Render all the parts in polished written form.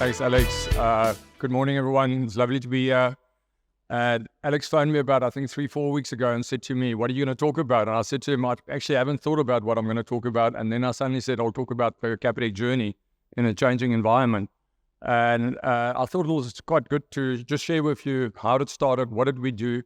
Thanks, Alex. Good morning, everyone. It's lovely to be here. And Alex phoned me about, I think, 3-4 weeks ago and said to me, what are you going to talk about? And I said to him, I actually haven't thought about what I'm going to talk about. And then I suddenly said, I'll talk about the Capitec journey in a changing environment. And I thought it was quite good to just share with you how it started, what did we do.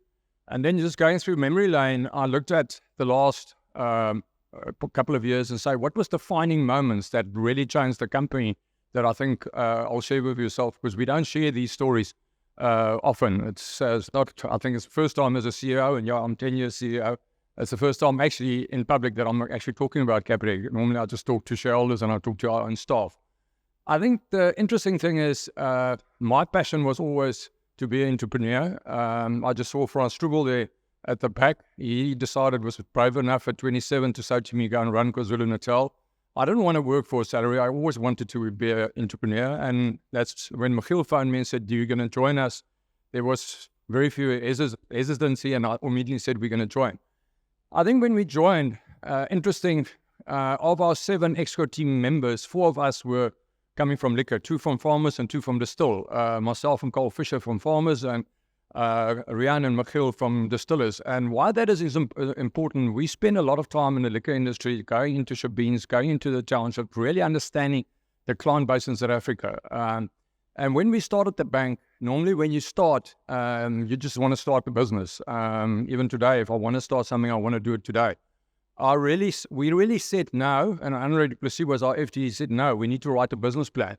And then just going through memory lane, I looked at the last couple of years and say, what was defining moments that really changed the company that I think I'll share with yourself, because we don't share these stories often. It's not, I think it's the first time as a CEO, and yeah, I'm 10 years CEO. It's the first time actually in public that I'm actually talking about Capitec. Normally I just talk to shareholders and I talk to our own staff. I think the interesting thing is my passion was always to be an entrepreneur. I just saw Franz there at the back. He decided, was brave enough at 27 to say to me, go and run KwaZulu-Natal. I didn't want to work for a salary. I always wanted to be an entrepreneur. And that's when Michiel phoned me and said, are you going to join us? There was very few hesitancy, and I immediately said, we're going to join. I think when we joined, interesting, of our 7 exco team members, 4 of us were coming from liquor, 2 from farmers and 2 from distill. Myself and Carl Fisher from farmers, and Rian and Michiel from distillers. And why that is important, we spend a lot of time in the liquor industry, going into shebeens, going into the township, really understanding the client base in South Africa. And when we started the bank, normally when you start, you just want to start the business. Even today, if I want to start something, I want to do it today. We really said no, and Andre du Plessis was our FD, he said, no, we need to write a business plan.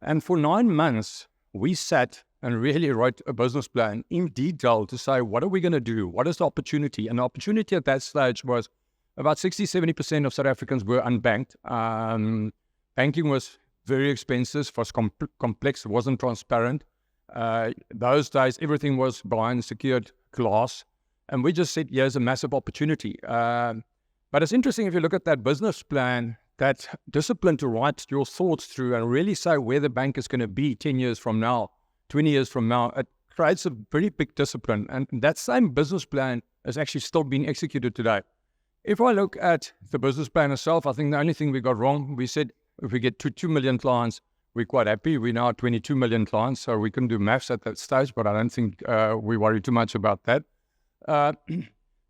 And for 9 months, we sat and really wrote a business plan in detail to say, what are we going to do? What is the opportunity? And the opportunity at that stage was about 60-70% of South Africans were unbanked. Banking was very expensive, was complex, it wasn't transparent. Those days, everything was behind secured glass. And we just said, here's a massive opportunity. But it's interesting if you look at that business plan, that discipline to write your thoughts through and really say where the bank is going to be 10 years from now, 20 years from now, it creates a very big discipline. And that same business plan is actually still being executed today. If I look at the business plan itself, I think the only thing we got wrong, we said if we get to 2 million clients, we're quite happy. We're now at 22 million clients, so we couldn't do maths at that stage, but I don't think we worry too much about that.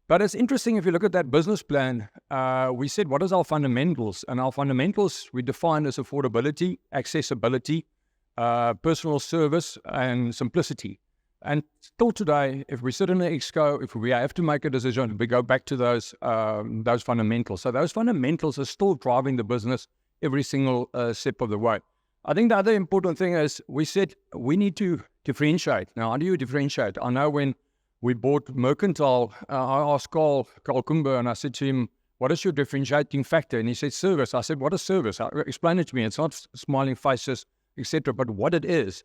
But it's interesting if you look at that business plan, we said, what is our fundamentals? And our fundamentals we defined as affordability, accessibility, personal service, and simplicity. And still today, if we sit in an exco, if we have to make a decision, we go back to those fundamentals. So those fundamentals are still driving the business every single step of the way. I think the other important thing is we said we need to differentiate. Now, how do you differentiate? I know when we bought Mercantile, I asked Carl Kumber, and I said to him, what is your differentiating factor? And he said, service. I said, what is service? Explain it to me. It's not smiling faces, etc., but what it is.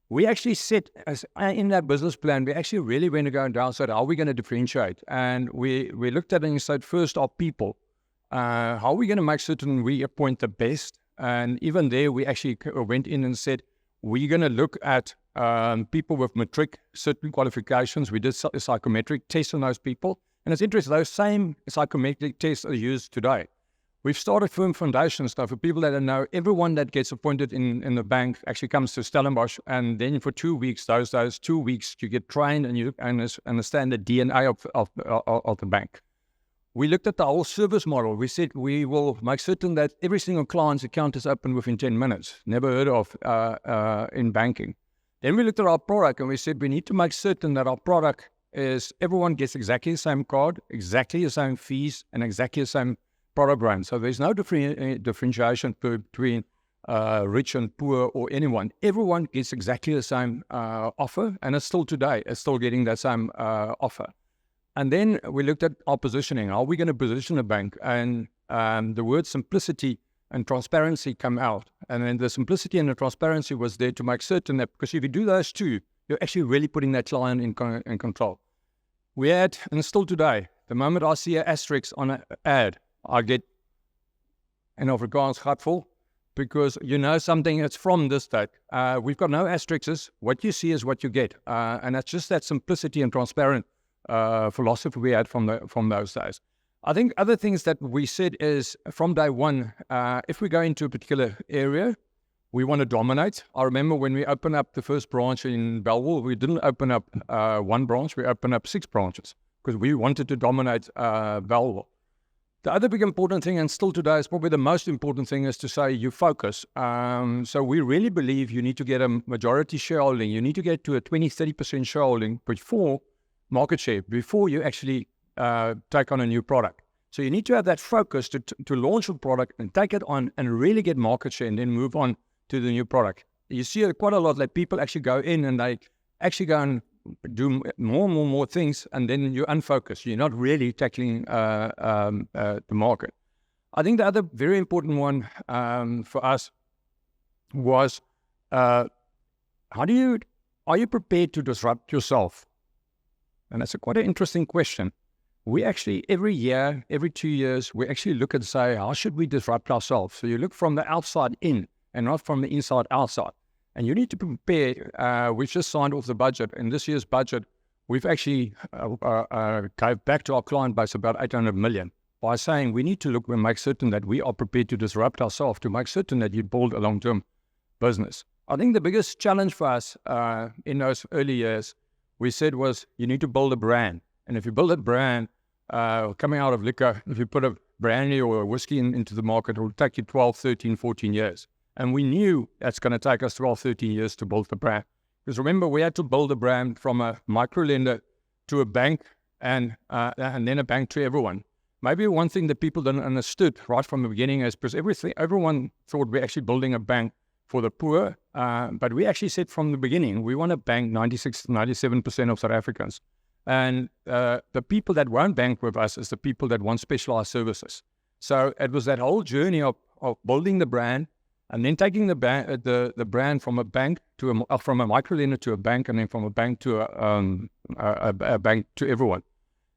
We actually said, in that business plan, we actually really went to go down and said, how are we going to differentiate? And we looked at it and said, first, our people. How are we going to make certain we appoint the best? And even there, we actually went in and said, we're going to look at people with matric, certain qualifications. We did a psychometric test on those people. And it's interesting, those same psychometric tests are used today. We've started firm foundations now for people that don't know. Everyone that gets appointed in the bank actually comes to Stellenbosch, and then for 2 weeks, those 2 weeks, you get trained and you understand the DNA of the bank. We looked at the whole service model. We said we will make certain that every single client's account is open within 10 minutes. Never heard of in banking. Then we looked at our product and we said we need to make certain that our product is everyone gets exactly the same card, exactly the same fees, and exactly the same product brand. So there's no differentiation between rich and poor or anyone. Everyone gets exactly the same offer, and it's still today. It's still getting that same offer. And then we looked at our positioning. How are we going to position a bank? And the word simplicity and transparency come out. And then the simplicity and the transparency was there to make certain that, because if you do those two, you're actually really putting that client in control. We had, and still today, the moment I see an asterisk on an ad, I get in Afrikaans gatvol, because you know something that's from this date. We've got no asterisks. What you see is what you get. And that's just that simplicity and transparent philosophy we had from those days. I think other things that we said is from day one, if we go into a particular area, We want to dominate. I remember when we opened up the first branch in Belleville, we didn't open up one branch, we opened up 6 branches because we wanted to dominate Belleville. The other big important thing, and still today is probably the most important thing, is to say you focus. So we really believe you need to get a majority shareholding. You need to get to a 20-30% shareholding before market share, before you actually take on a new product. So you need to have that focus to launch a product and take it on and really get market share and then move on to the new product. You see it quite a lot, like people actually go in and they actually go and do more things, and then you're unfocused. You're not really tackling the market. I think the other very important one for us was, are you prepared to disrupt yourself? And that's quite an interesting question. We actually, every year, every 2 years, we actually look and say, how should we disrupt ourselves? So you look from the outside in and not from the inside outside. And you need to prepare. We've just signed off the budget. In this year's budget, we've actually gave back to our client base about 800 million by saying we need to look and make certain that we are prepared to disrupt ourselves, to make certain that you build a long-term business. I think the biggest challenge for us in those early years, we said, was you need to build a brand. And if you build a brand, coming out of liquor, if you put a brandy or a whiskey into the market, it will take you 12, 13, 14 years. And we knew that's going to take us 12, 13 years to build the brand. Because remember, we had to build a brand from a micro lender to a bank and then a bank to everyone. Maybe one thing that people didn't understood right from the beginning is because everyone thought we're actually building a bank for the poor. But we actually said from the beginning, we want to bank 96, 97% of South Africans. And the people that won't bank with us is the people that want specialized services. So it was that whole journey of building the brand, and then taking the brand from a bank to from a micro lender to a bank, and then from a bank to a bank to everyone.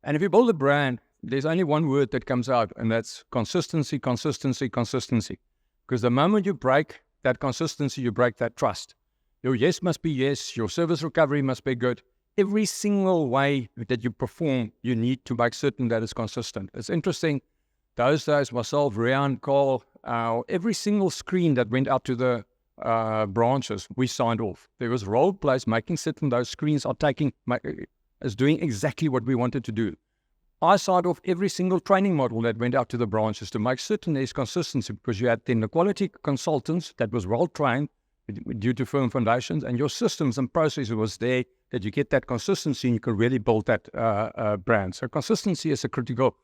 And if you build a brand, there's only one word that comes out, and that's consistency, consistency, consistency. Because the moment you break that consistency, you break that trust. Your yes must be yes. Your service recovery must be good. Every single way that you perform, you need to make certain that it's consistent. It's interesting. Those days, myself, Rian, Carl, every single screen that went out to the branches, we signed off. There was role plays, making certain those screens is doing exactly what we wanted to do. I signed off every single training model that went out to the branches to make certain there's consistency, because you had then the quality consultants that was well trained due to firm foundations, and your systems and processes was there that you get that consistency and you can really build that brand. So consistency is a critical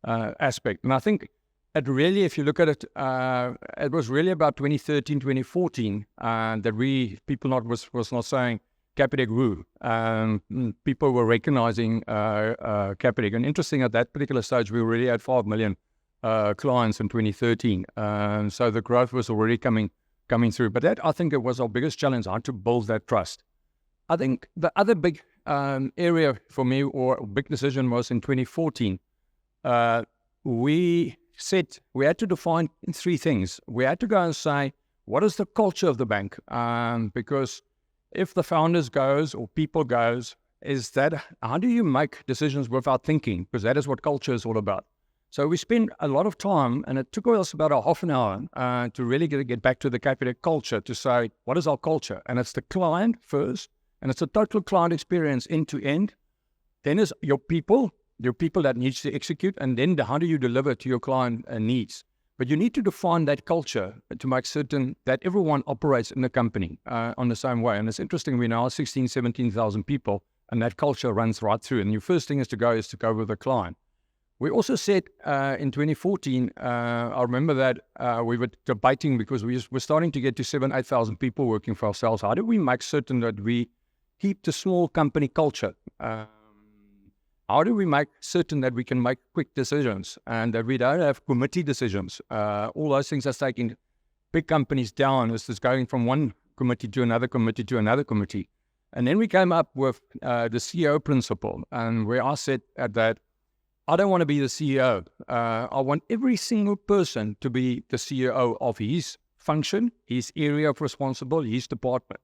aspect. And I think it really, if you look at it, it was really about 2013, 2014 that people was not saying Capitec woo. People were recognizing Capitec. And interesting, at that particular stage, we already had 5 million clients in 2013. So the growth was already coming through. But that, I think, it was our biggest challenge, how to build that trust. I think the other big area for me, or big decision, was in 2014. We said we had to define 3 things. We had to go and say, what is the culture of the bank? Because if the founders goes or people goes, is that how do you make decisions without thinking? Because that is what culture is all about. So we spent a lot of time, and it took us about a half an hour to really get back to the Capitec culture, to say, what is our culture? And it's the client first, and it's a total client experience end to end. Then is your people that needs to execute, and then how do you deliver to your client needs? But you need to define that culture to make certain that everyone operates in the company on the same way. And it's interesting, we now have 16,000, 17,000 people, and that culture runs right through. And your first thing is to go with the client. We also said in 2014, I remember that we were debating, because we were starting to get to 7,000, 8,000 people working for ourselves. How do we make certain that we keep the small company culture? How do we make certain that we can make quick decisions and that we don't have committee decisions? All those things are taking big companies down. It's just going from one committee to another committee to another committee. And then we came up with the CEO principle, and where I said at that, I don't want to be the CEO. I want every single person to be the CEO of his function, his area of responsibility, his department.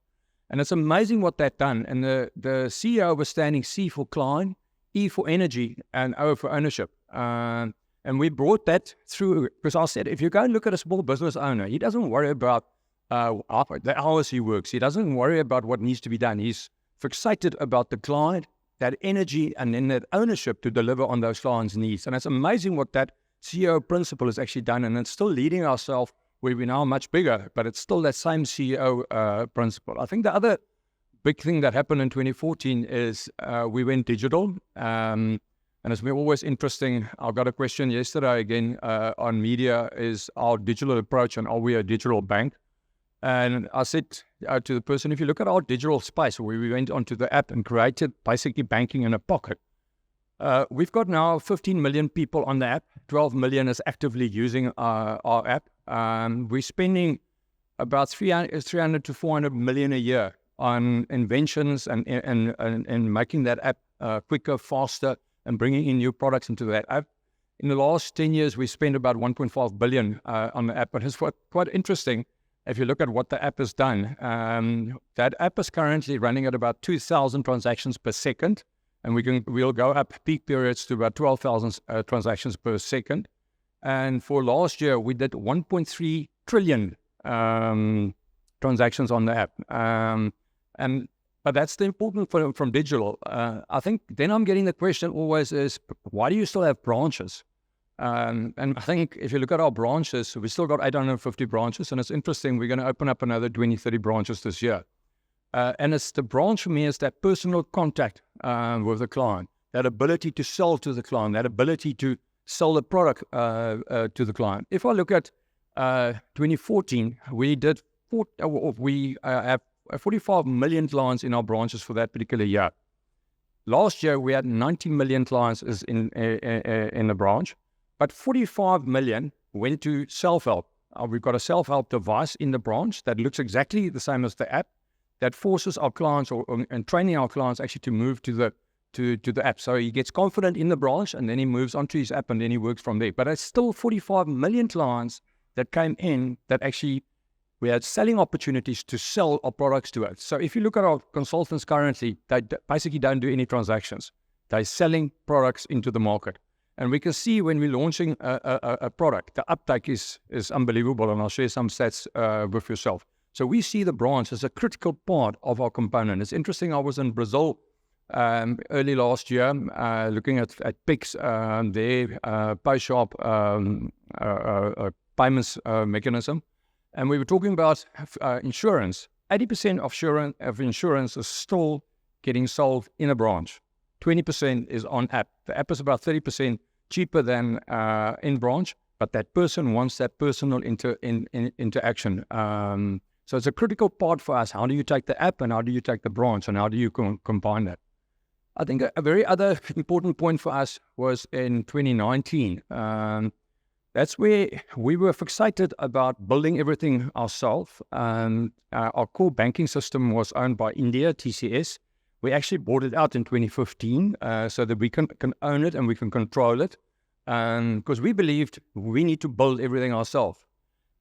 And it's amazing what that done. And the CEO was standing C for client, E for energy, and O for ownership. And we brought that through, because I said, if you go and look at a small business owner, he doesn't worry about the hours he works. He doesn't worry about what needs to be done. He's fixated about the client, that energy, and then that ownership to deliver on those clients' needs. And it's amazing what that CEO principle has actually done, and it's still leading ourselves where we're now much bigger, but it's still that same CEO principle. I think the other big thing that happened in 2014 is we went digital. And it's always interesting. I got a question yesterday again on media, is our digital approach and are we a digital bank? And I said to the person, if you look at our digital space, where we went onto the app and created basically banking in a pocket, we've got now 15 million people on the app. 12 million is actively using our app. We're spending about 300 to 400 million a year on inventions and making that app quicker, faster, and bringing in new products into that app. In the last 10 years, we spent about 1.5 billion on the app. But it's quite interesting. If you look at what the app has done, that app is currently running at about 2,000 transactions per second, and we'll go up peak periods to about 12,000 transactions per second. And for last year, we did 1.3 trillion transactions on the app. But that's the important from digital. I think then I'm getting the question always is, why do you still have branches? And I think if you look at our branches, we still got 850 branches, and it's interesting, we're going to open up another 20, 30 branches this year. And it's the branch for me is that personal contact with the client, that ability to sell to the client, that ability to sell the product to the client. If I look at 2014, we have 45 million clients in our branches for that particular year. Last year, we had 90 million clients in the branch. But 45 million went to self-help. We've got a self-help device in the branch that looks exactly the same as the app that forces our clients and training our clients actually to move to the app. So he gets confident in the branch and then he moves onto his app and then he works from there. But it's still 45 million clients that came in that actually we had selling opportunities to sell our products to us. So if you look at our consultants currently, they basically don't do any transactions. They're selling products into the market. And we can see when we're launching a product, the uptake is unbelievable. And I'll share some stats with yourself. So we see the branch as a critical part of our component. It's interesting. I was in Brazil early last year looking at PIX, their post-shop payments mechanism. And we were talking about insurance. 80% of insurance is still getting sold in a branch. 20% is on app. The app is about 30% cheaper than in branch, but that person wants that personal interaction. So it's a critical part for us. How do you take the app and how do you take the branch and how do you combine that? I think a very other important point for us was in 2019. That's where we were fixated about building everything ourselves. Our core banking system was owned by India, TCS. We actually bought it out in 2015 so that we can own it and we can control it. Because we believed we need to build everything ourselves.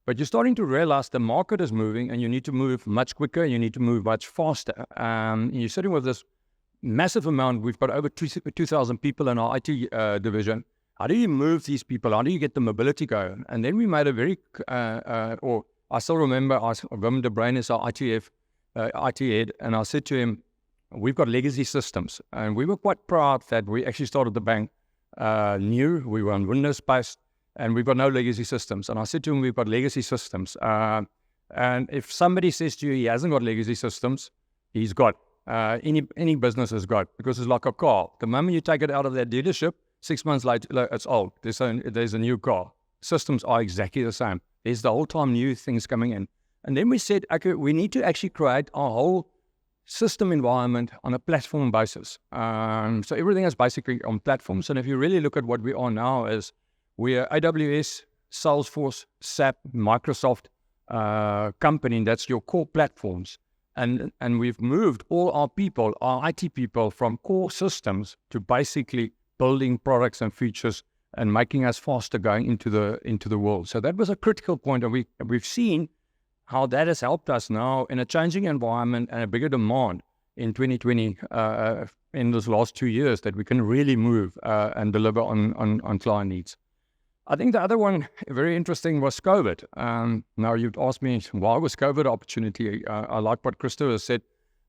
But you're starting to realize the market is moving and you need to move much quicker, you need to move much faster. You're sitting with this massive amount. We've got over 2,000 people in our IT division. How do you move these people? How do you get the mobility going? And then we made a very, I still remember, Wim de Bruin is our IT head, and I said to him, we've got legacy systems. And we were quite proud that we actually started the bank new. We were on Windows-based, and we've got no legacy systems. And I said to him, we've got legacy systems. And if somebody says to you he hasn't got legacy systems, he's got. Any business has got, because it's like a car. The moment you take it out of that dealership, 6 months later, it's old. There's a new car. Systems are exactly the same. There's the whole time new things coming in. And then we said, okay, we need to actually create our whole system environment on a platform basis. So everything is basically on platforms. And if you really look at what we are now, is we are AWS, Salesforce, SAP, Microsoft company. That's your core platforms. And we've moved all our people, our IT people, from core systems to basically building products and features and making us faster going into the world. So that was a critical point, and we've seen how that has helped us now in a changing environment and a bigger demand in 2020 in those last 2 years, that we can really move and deliver on client needs. I think the other one, very interesting, was COVID. Now, you'd ask me, why was COVID an opportunity? I like what Christopher said.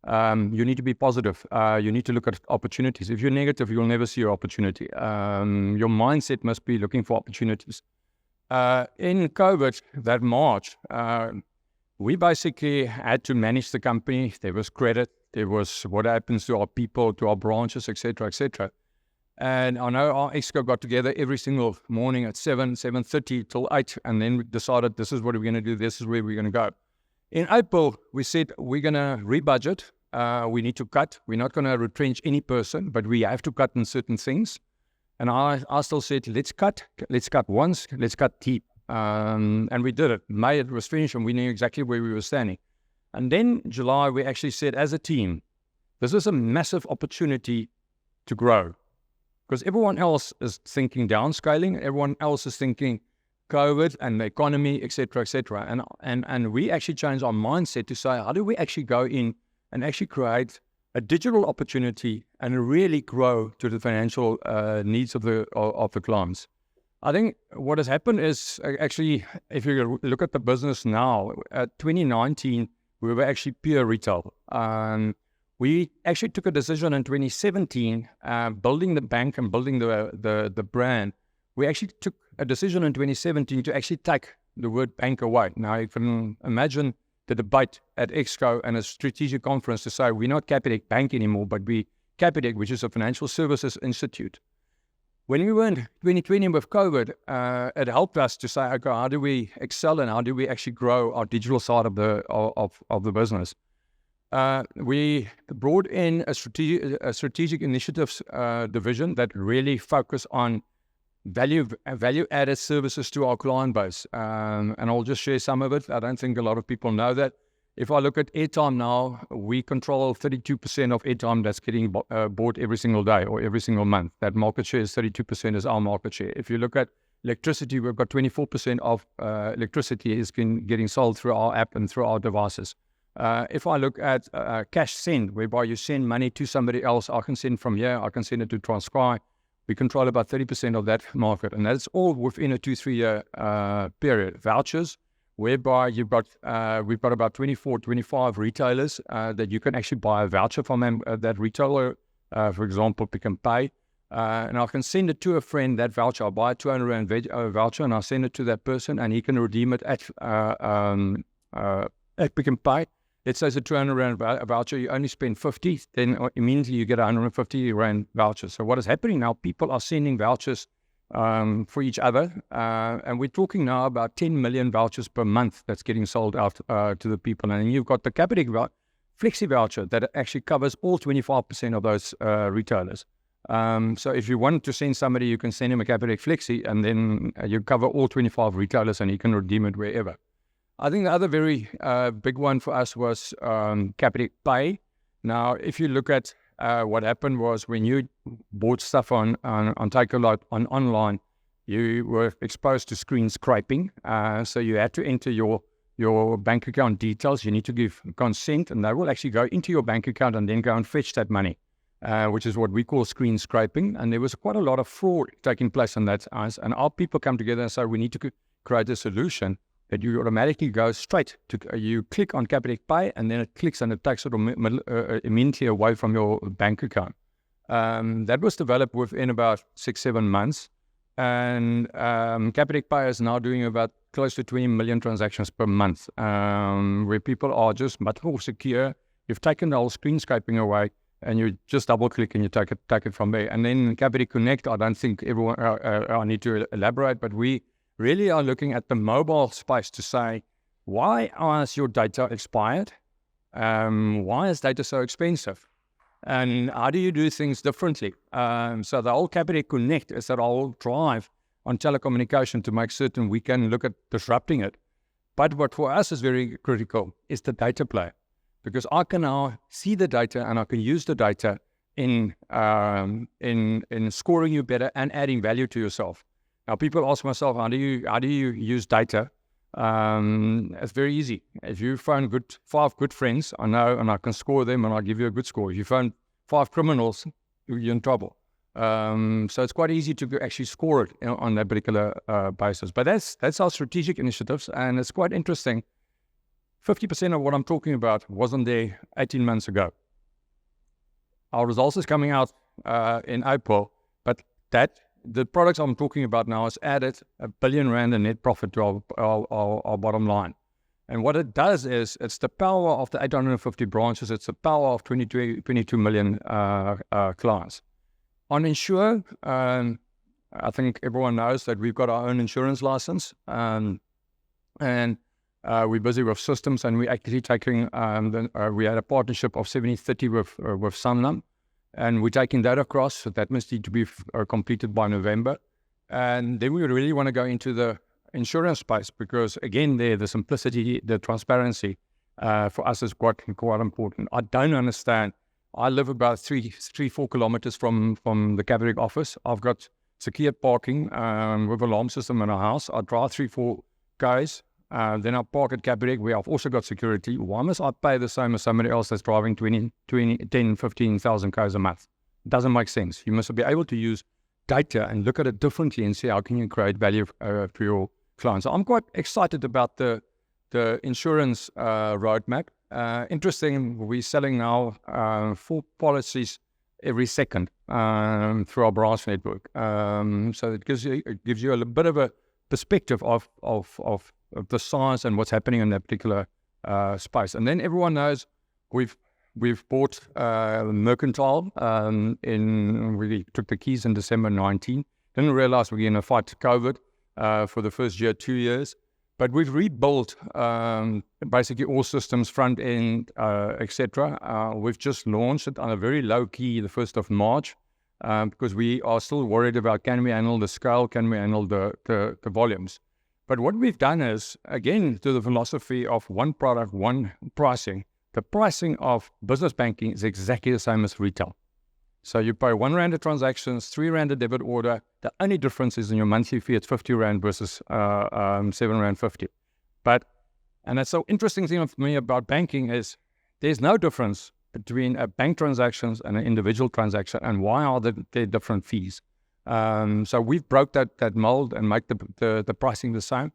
You need to be positive. You need to look at opportunities. If you're negative, you'll never see your opportunity. Your mindset must be looking for opportunities. In COVID, that March, we basically had to manage the company. There was credit. There was what happens to our people, to our branches, etc., etc. And I know our exco got together every single morning at 7:30 till 8, and then we decided this is what we're going to do, this is where we're going to go. In April, we said we're going to rebudget. We need to cut. We're not going to retrench any person, but we have to cut in certain things. And I still said, let's cut once, let's cut deep. And we did it. May it was finished, and we knew exactly where we were standing. And then July, we actually said as a team, this is a massive opportunity to grow. Because everyone else is thinking downscaling, everyone else is thinking COVID and the economy, etc., etc. And we actually changed our mindset to say, how do we actually go in and actually create a digital opportunity and really grow to the financial needs of the clients? I think what has happened is actually, if you look at the business now, 2019, we were actually pure retail. We actually took a decision in 2017, building the bank and building the brand. We actually took a decision in 2017 to actually take the word bank away. Now, you can imagine the debate at Exco and a strategic conference to say we're not Capitec Bank anymore, but we Capitec, which is a financial services institute. When we were in 2020 with COVID, it helped us to say, okay, how do we excel and how do we actually grow our digital side of the business? We brought in a strategic initiatives division that really focus on value-added services to our client base. And I'll just share some of it. I don't think a lot of people know that. If I look at airtime now, we control 32% of airtime that's getting bought every single day or every single month. That market share is 32% is our market share. If you look at electricity, we've got 24% of electricity is getting sold through our app and through our devices. If I look at cash send, whereby you send money to somebody else, I can send from here, I can send it to Transcribe. We control about 30% of that market, and that's all within a 2-3 year period. Vouchers, whereby we've got about 24, 25 retailers that you can actually buy a voucher from them, that retailer, for example, Pick n Pay, and I can send it to a friend, that voucher. I'll buy a 200 rand voucher, and I'll send it to that person, and he can redeem it at Pick n Pay. Let's say it's a 200 rand voucher, you only spend 50, then immediately you get a 150 rand voucher. So what is happening now, people are sending vouchers for each other, and we're talking now about 10 million vouchers per month that's getting sold out to the people. And you've got the Capitec Flexi voucher that actually covers all 25% of those retailers. So if you want to send somebody, you can send him a Capitec Flexi, and then you cover all 25 retailers, and he can redeem it wherever. I think the other very big one for us was Capitec Pay. Now, if you look at what happened was when you bought stuff on Takealot online, you were exposed to screen scraping. So you had to enter your bank account details. You need to give consent, and they will actually go into your bank account and then go and fetch that money, which is what we call screen scraping. And there was quite a lot of fraud taking place on that. And our people come together and say, we need to create a solution that you automatically go straight to, you click on Capitec Pay, and then it clicks and it takes it immediately away from your bank account. That was developed within about 6-7 months. And Capitec Pay is now doing about close to 20 million transactions per month, where people are just much more secure. You've taken the whole screen scraping away, and you just double click and you take it from there. And then Capitec Connect, I don't think everyone, I need to elaborate, but we really are looking at the mobile space to say, why is your data expired? Why is data so expensive? And how do you do things differently? So the whole Capitec Connect is that whole drive on telecommunication to make certain we can look at disrupting it. But what for us is very critical is the data play, because I can now see the data and I can use the data in scoring you better and adding value to yourself. Now, people ask myself, how do you use data? It's very easy. If you phone 5 good friends, I know, and I can score them, and I'll give you a good score. If you phone 5 criminals, you're in trouble. So it's quite easy to actually score it on that particular basis. But that's our strategic initiatives, and it's quite interesting. 50% of what I'm talking about wasn't there 18 months ago. Our results is coming out in April, but the products I'm talking about now has added R1 billion in net profit to our bottom line. And what it does is, it's the power of the 850 branches, it's the power of 22 million clients. On Insure, I think everyone knows that we've got our own insurance license, and we're busy with systems, and we're actually taking, we had a partnership of 70-30 with Sanlam, and we're taking that across. So that must need to be completed by November. And then we really want to go into the insurance space, because again, the simplicity, the transparency for us is quite important. I don't understand. I live about 3-4 kilometers from the Capitec office. I've got secured parking with alarm system in our house. I drive 3-4 guys. Then I park at Capitec, where I've also got security. Why must I pay the same as somebody else that's driving 15,000 cars a month? It doesn't make sense. You must be able to use data and look at it differently and see how can you create value for your clients. So I'm quite excited about the insurance roadmap. Interesting, we're selling now 4 policies every second through our branch network. So it gives you a bit of a perspective of the size and what's happening in that particular space. And then everyone knows we've bought Mercantile. We took the keys in December 19. Didn't realize we're going to fight COVID for the first year, 2 years. But we've rebuilt basically all systems, front end, etc. We've just launched it on a very low key the 1st of March because we are still worried about, can we handle the scale, can we handle the volumes. But what we've done is, again, to the philosophy of one product, one pricing. The pricing of business banking is exactly the same as retail. So you pay R1 a transaction, R3 a debit order. The only difference is in your monthly fee, it's R50 versus R7.50. And that's so interesting thing for me about banking is there's no difference between a bank transactions and an individual transaction, and why are there different fees? So we've broke that mold and make the pricing the same.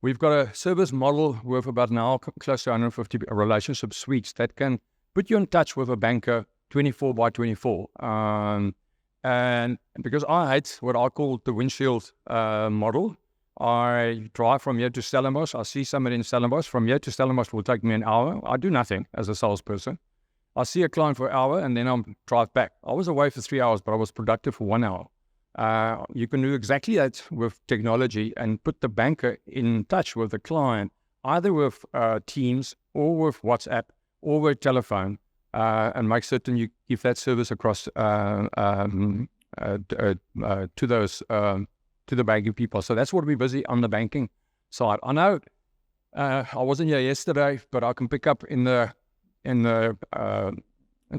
We've got a service model with about now close to 150 relationship suites that can put you in touch with a banker 24 by 24. And because I hate what I call the windshield model, I drive from here to Stellenbosch. I see somebody in Stellenbosch. From here to Stellenbosch will take me an hour. I do nothing as a salesperson. I see a client for an hour and then I'll drive back. I was away for 3 hours, but I was productive for 1 hour. You can do exactly that with technology and put the banker in touch with the client, either with Teams or with WhatsApp or with telephone, and make certain you give that service across to the banking people. So that's what we're busy on the banking side. I know I wasn't here yesterday, but I can pick up in the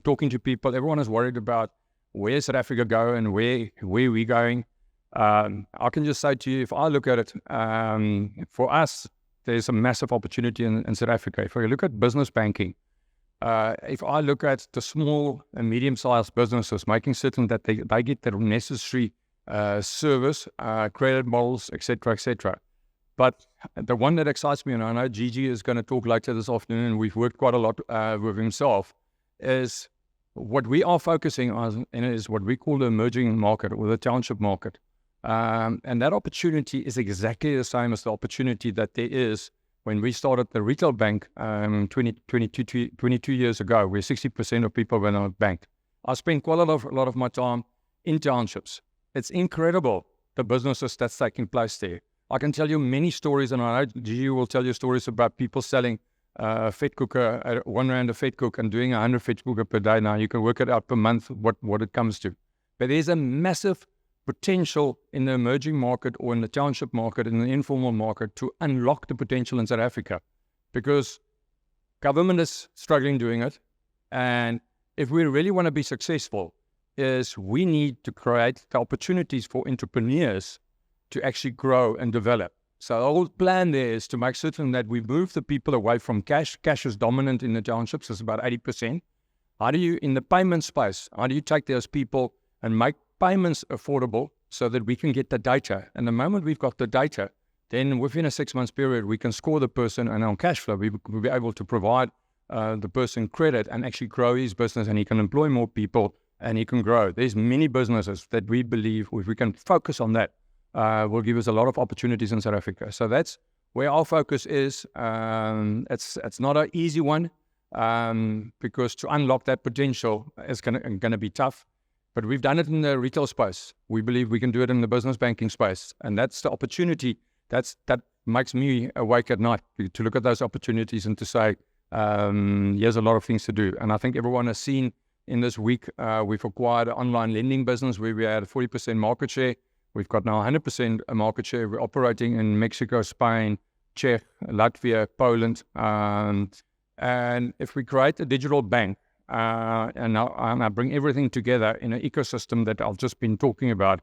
talking to people. Everyone is worried about where South Africa go and where we going. I can just say to you, if I look at it, for us, there's a massive opportunity in South Africa. If you look at business banking, if I look at the small and medium-sized businesses, making certain that they get the necessary service, credit models, etc. But the one that excites me, and I know Gigi is going to talk later this afternoon, and we've worked quite a lot with himself, is what we are focusing on is what we call the emerging market or the township market. And that opportunity is exactly the same as the opportunity that there is when we started the retail bank 22 years ago, where 60% of people were not banked. I spent quite a lot of my time in townships. It's incredible, the businesses that's taking place there. I can tell you many stories, and I know Gigi will tell you stories about people selling fed cooker at R1 a fed cook and doing 100 fed cooker per day. Now you can work it out per month what it comes to. But there's a massive potential in the emerging market or in the township market, in the informal market, to unlock the potential in South Africa, because government is struggling doing it. And if we really want to be successful, is we need to create the opportunities for entrepreneurs to actually grow and develop. So the whole plan there is to make certain that we move the people away from cash. Cash is dominant in the townships, it's about 80%. How do you, in the payment space, how do you take those people and make payments affordable so that we can get the data. And the moment we've got the data, then within a 6 months period, we can score the person, and on cash flow, we'll be able to provide the person credit and actually grow his business, and he can employ more people and he can grow. There's many businesses that we believe if we can focus on that, will give us a lot of opportunities in South Africa. So that's where our focus is. It's not an easy one because to unlock that potential is going to be tough. But we've done it in the retail space. We believe we can do it in the business banking space. And that's the opportunity. That makes me awake at night, to look at those opportunities and to say, here's a lot of things to do. And I think everyone has seen in this week, we've acquired an online lending business where we had a 40% market share. We've got now 100% market share. We're operating in Mexico, Spain, Czech, Latvia, Poland. And if we create a digital bank, and I bring everything together in an ecosystem that I've just been talking about,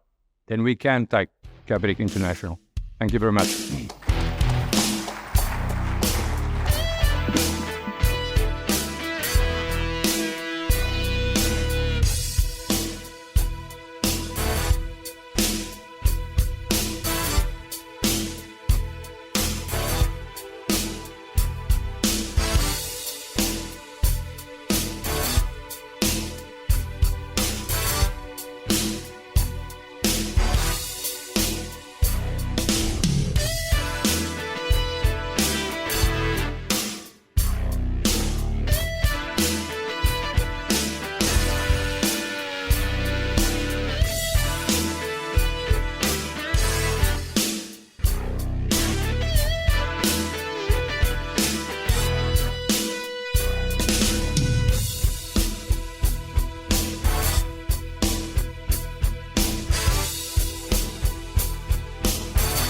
then we can take Capitec international. Thank you very much.